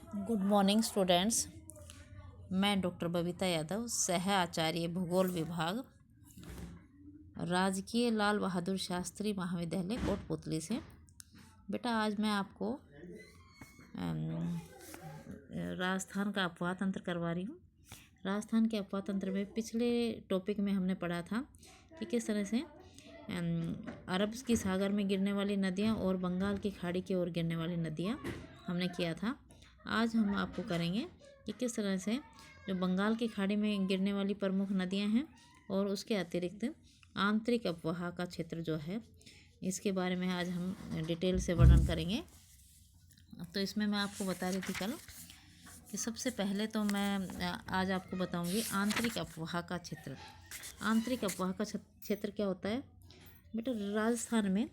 Good morning students. मैं doctor Babita Yadav, सह आचार्य भूगोल विभाग, राजकीय लाल बहादुर शास्त्री महाविद्यालय कोटपुतली से। बेटा आज मैं आपको राजस्थान का अपवाह तंत्र करवा रही हूँ। राजस्थान के अपवाह तंत्र में पिछले टॉपिक में हमने पढ़ा था कि किस तरह से अरब की सागर में गिरने वाली नदियाँ और बंगाल की खाड़ी की ओर गिरने वाली नदियाँ हमने किया था। आज हम आपको करेंगे कि किस तरह से जो बंगाल की खाड़ी में गिरने वाली प्रमुख नदियाँ हैं और उसके अतिरिक्त आंतरिक अपवाह का क्षेत्र जो है, इसके बारे में आज हम डिटेल से वर्णन करेंगे। तो इसमें मैं आपको बता रही थी कल कि सबसे पहले तो मैं आज आपको बताऊंगी आंतरिक अपवाह का क्षेत्र। आंतरिक अपवाह का क्षेत्र क्या होता है बेटा? राजस्थान में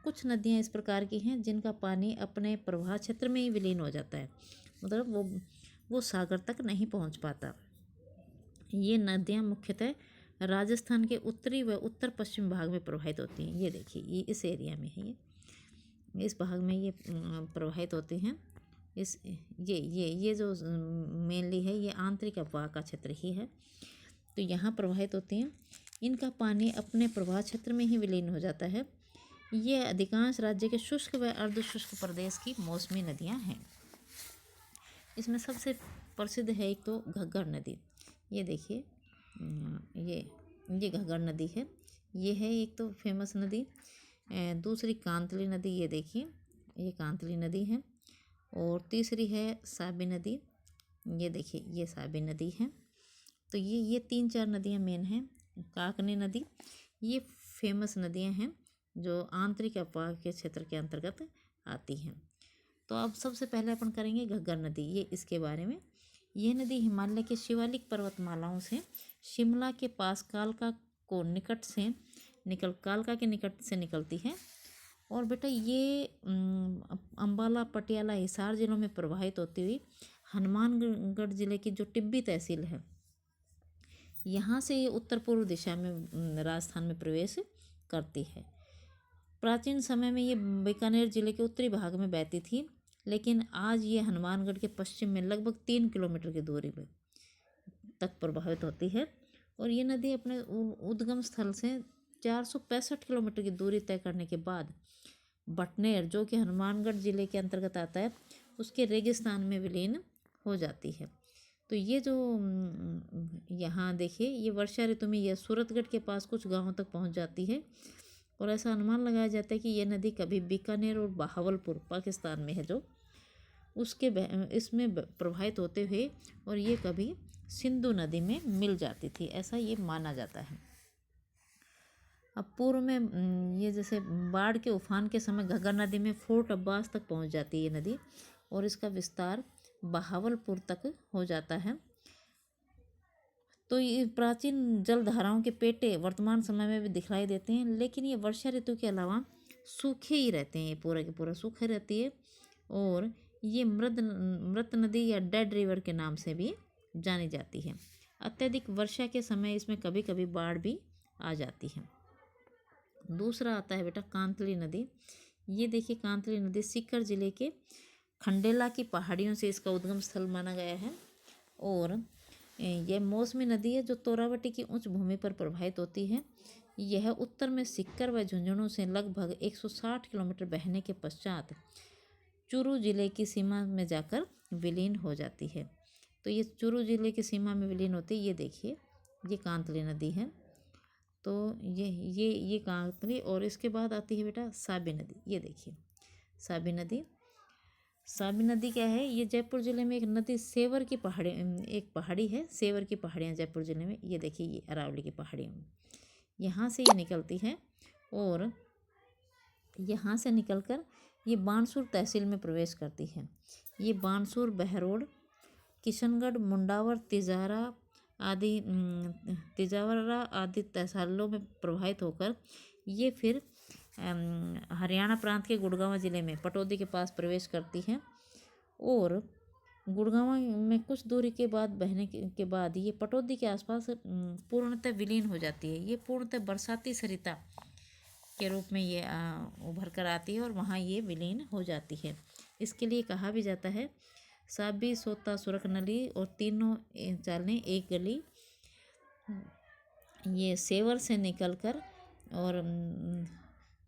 कुछ नदियाँ इस प्रकार की हैं जिनका पानी अपने प्रवाह क्षेत्र में ही विलीन हो जाता है, मतलब वो सागर तक नहीं पहुंच पाता। ये नदियाँ मुख्यतः राजस्थान के उत्तरी व उत्तर पश्चिम भाग में प्रवाहित होती हैं। ये देखिए, ये इस एरिया में है, ये इस भाग में ये प्रवाहित होती हैं। इस ये जो मेनली है, ये आंतरिक अपवाह का क्षेत्र ही है। तो यहाँ प्रवाहित होती हैं। इनका पानी अपने प्रवाह क्षेत्र में ही विलीन हो जाता है। ये अधिकांश राज्य के शुष्क व अर्ध शुष्क प्रदेश की मौसमी नदियाँ हैं। इसमें सबसे प्रसिद्ध है एक तो घग्गर नदी। ये देखिए, ये घग्गर नदी है। ये है एक तो फेमस नदी। दूसरी कांतली नदी, ये देखिए, ये कांतली नदी है। और तीसरी है साबी नदी। ये देखिए, ये साबी नदी है। तो ये 3-4 नदियाँ मेन हैं। काकनी नदी, ये फेमस नदियाँ हैं जो आंतरिक अपवाह के क्षेत्र के अंतर्गत आती हैं। तो अब सबसे पहले अपन करेंगे घग्गर नदी। ये इसके बारे में, यह नदी हिमालय के शिवालिक पर्वतमालाओं से शिमला के पास कालका के निकट से निकलती है। और बेटा ये अम्बाला, पटियाला, हिसार जिलों में प्रवाहित होती हुई हनुमानगढ़ जिले की जो टिब्बी तहसील है, यहाँ से ये उत्तर पूर्व दिशा में राजस्थान में प्रवेश करती है। प्राचीन समय में ये बीकानेर जिले के उत्तरी भाग में बहती थी, लेकिन आज ये हनुमानगढ़ के पश्चिम में लगभग 3 किलोमीटर की दूरी में तक प्रभावित होती है। और ये नदी अपने उद्गम स्थल से 465 किलोमीटर की दूरी तय करने के बाद बटनेर, जो कि हनुमानगढ़ जिले के अंतर्गत आता है, उसके रेगिस्तान में विलीन हो जाती है। तो ये जो यहाँ देखिए, ये वर्षा ऋतु में यह सूरतगढ़ के पास कुछ गांवों तक पहुँच जाती है। और ऐसा अनुमान लगाया जाता है कि यह नदी कभी बीकानेर और बहावलपुर, पाकिस्तान में है जो, उसके इसमें प्रवाहित होते हुए और ये कभी सिंधु नदी में मिल जाती थी, ऐसा ये माना जाता है। अब पूर्व में ये जैसे बाढ़ के उफान के समय घग्गर नदी में फोर्ट अब्बास तक पहुंच जाती है ये नदी, और इसका विस्तार बहावलपुर तक हो जाता है। तो ये प्राचीन जलधाराओं के पेटे वर्तमान समय में भी दिखलाई देते हैं, लेकिन ये वर्षा ऋतु के अलावा सूखे ही रहते हैं। ये पूरा के पूरा सूखे रहती है। और ये मृत नदी या डेड रिवर के नाम से भी जानी जाती है। अत्यधिक वर्षा के समय इसमें कभी कभी बाढ़ भी आ जाती है। दूसरा आता है बेटा कांतली नदी। ये देखिए, कांतली नदी सीकर जिले के खंडेला की पहाड़ियों से इसका उद्गम स्थल माना गया है। और यह मौसमी नदी है जो तोरावटी की उच्च भूमि पर प्रवाहित होती है। यह उत्तर में सीकर व झुंझुनू से लगभग 160 किलोमीटर बहने के पश्चात चूरू जिले की सीमा में जाकर विलीन हो जाती है। तो ये चूरू जिले की सीमा में विलीन होती है। ये देखिए, ये कांतली नदी है। तो ये कांतली, और इसके बाद आती है बेटा साबी नदी। ये देखिए, साबी नदी। साबी नदी क्या है? ये जयपुर जिले में एक नदी, सेवर की पहाड़ी, एक पहाड़ी है, सेवर की पहाड़ियाँ जयपुर जिले में। ये देखिए, ये अरावली की पहाड़ियों में यहाँ से ये निकलती है। और यहाँ से निकलकर ये बानसूर तहसील में प्रवेश करती है। ये बानसूर, बहरोड, किशनगढ़, मुंडावर, तिजावरा आदि तहसीलों में प्रवाहित होकर ये फिर हरियाणा प्रांत के गुड़गांव जिले में पटौदी के पास प्रवेश करती है। और गुड़गांव में कुछ दूरी के बाद बहने के बाद ये पटौदी के आसपास पूर्णतः विलीन हो जाती है। ये पूर्णतः बरसाती सरिता के रूप में ये उभर कर आती है और वहाँ ये विलीन हो जाती है। इसके लिए कहा भी जाता है साबी, सोता, सुरखनली और तीनों चालें एक गली ये सेवर से निकलकर और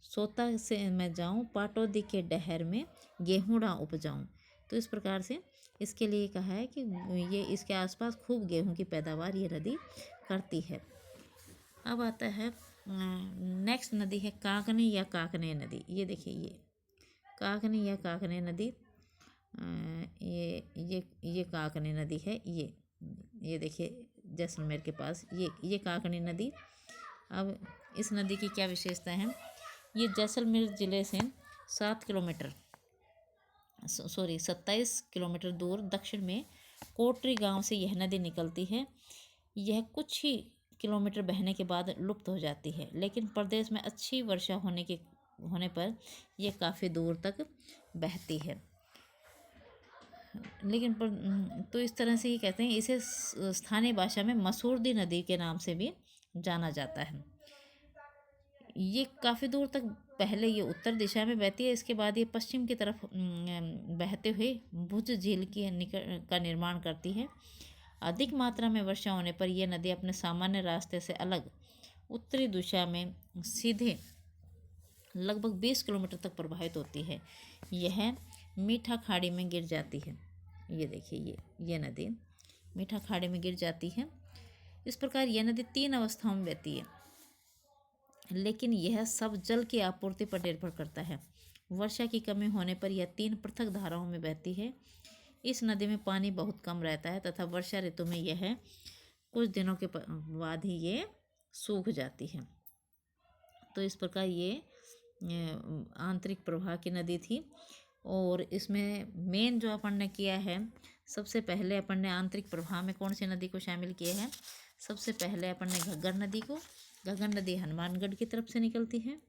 सोता से मैं जाऊं, पाटौदी के डहर में गेहूँड़ा उपजाऊं। तो इस प्रकार से इसके लिए कहा है कि ये इसके आसपास खूब गेहूं की पैदावार ये नदी करती है। अब आता है नेक्स्ट नदी है काकनी या काकने नदी। ये देखिए ये काकनी या काकने नदी, ये काकनी नदी है। ये देखिए जैसलमेर के पास ये काकनी नदी। अब इस नदी की क्या विशेषता है? ये जैसलमेर ज़िले से 27 किलोमीटर दूर दक्षिण में कोटरी गांव से यह नदी निकलती है। यह कुछ ही किलोमीटर बहने के बाद लुप्त हो जाती है, लेकिन प्रदेश में अच्छी वर्षा होने पर यह काफ़ी दूर तक बहती है। लेकिन तो इस तरह से ये कहते हैं, इसे स्थानीय भाषा में मसूरदी नदी के नाम से भी जाना जाता है। ये काफ़ी दूर तक पहले ये उत्तर दिशा में बहती है, इसके बाद ये पश्चिम की तरफ बहते हुए भुज झील का निर्माण करती है। अधिक मात्रा में वर्षा होने पर यह नदी अपने सामान्य रास्ते से अलग उत्तरी दिशा में सीधे लगभग 20 किलोमीटर तक प्रवाहित होती है। यह मीठा खाड़ी में गिर जाती है। ये देखिए ये नदी मीठा खाड़ी में गिर जाती है। इस प्रकार यह नदी 3 अवस्थाओं में बहती है, लेकिन यह सब जल की आपूर्ति पर निर्भर करता है। वर्षा की कमी होने पर यह 3 पृथक धाराओं में बहती है। इस नदी में पानी बहुत कम रहता है तथा वर्षा ऋतु में यह कुछ दिनों के बाद ही ये सूख जाती है। तो इस प्रकार ये आंतरिक प्रवाह की नदी थी। और इसमें मेन जो अपन ने किया है, सबसे पहले अपन ने आंतरिक प्रवाह में कौन सी नदी को शामिल किया है? सबसे पहले अपन ने घग्गर नदी को। घग्गर नदी हनुमानगढ़ की तरफ से निकलती है।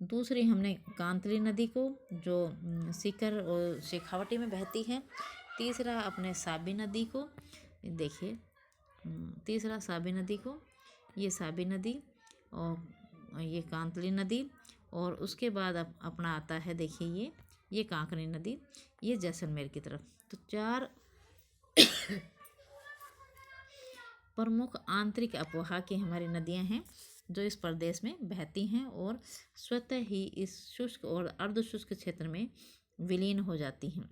दूसरी हमने कांतली नदी को, जो सीकर और शेखावटी में बहती है। तीसरा अपने साबी नदी को, देखिए तीसरा साबी नदी को, ये साबी नदी और ये कांतली नदी। और उसके बाद अपना आता है, देखिए ये कांकनी नदी, ये जैसलमेर की तरफ। तो 4 प्रमुख आंतरिक अपवाह की हमारी नदियां हैं जो इस प्रदेश में बहती हैं और स्वतः ही इस शुष्क और अर्धशुष्क क्षेत्र में विलीन हो जाती हैं।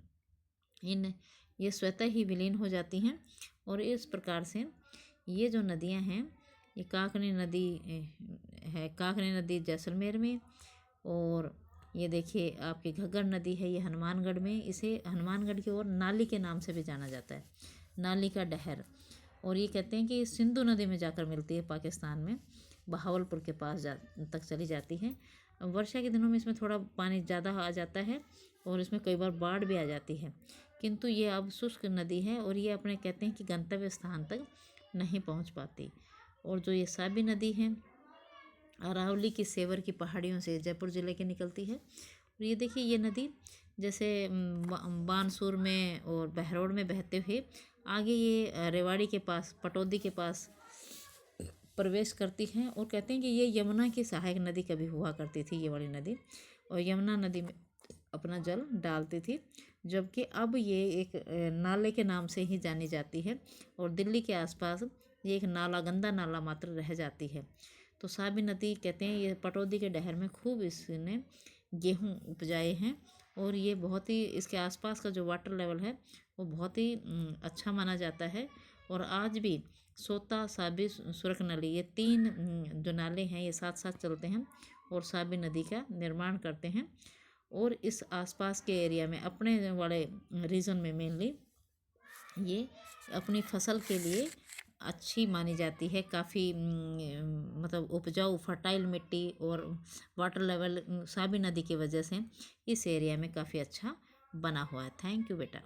ये स्वतः ही विलीन हो जाती हैं। और इस प्रकार से ये जो नदियां हैं, ये काकनी नदी है, काकनी नदी जैसलमेर में। और ये देखिए आपकी घग्गर नदी है, ये हनुमानगढ़ में। इसे हनुमानगढ़ की ओर नाली के नाम से भी जाना जाता है, नाली का डहर। और ये कहते हैं कि सिंधु नदी में जाकर मिलती है पाकिस्तान में, बहावलपुर के पास तक चली जाती है। वर्षा के दिनों में इसमें थोड़ा पानी ज़्यादा आ जाता है और इसमें कई बार बाढ़ भी आ जाती है, किंतु ये अब शुष्क नदी है और ये अपने कहते हैं कि गंतव्य स्थान तक नहीं पहुंच पाती। और जो ये साबी नदी है, अरावली की सेवर की पहाड़ियों से जयपुर ज़िले की निकलती है। और ये देखिए ये नदी जैसे बानसूर में और बहरोड में बहते हुए आगे ये रेवाड़ी के पास, पटौदी के पास प्रवेश करती है। और कहते हैं कि ये यमुना की सहायक नदी कभी हुआ करती थी, ये वाली नदी, और यमुना नदी में अपना जल डालती थी, जबकि अब ये एक नाले के नाम से ही जानी जाती है और दिल्ली के आसपास ये एक नाला, गंदा नाला मात्र रह जाती है। तो साबी नदी कहते हैं ये पटौदी के डहर में खूब इसने गेहूँ उपजाए हैं और ये बहुत ही, इसके आसपास का जो वाटर लेवल है वो बहुत ही अच्छा माना जाता है। और आज भी सोता, साबी, सुरखनली, ये 3 जो नाले हैं ये साथ साथ चलते हैं और साबी नदी का निर्माण करते हैं। और इस आसपास के एरिया में, अपने वाले रीजन में मेनली ये अपनी फसल के लिए अच्छी मानी जाती है। काफ़ी मतलब उपजाऊ, फर्टाइल मिट्टी और वाटर लेवल साबी नदी की वजह से इस एरिया में काफ़ी अच्छा बना हुआ है। थैंक यू बेटा।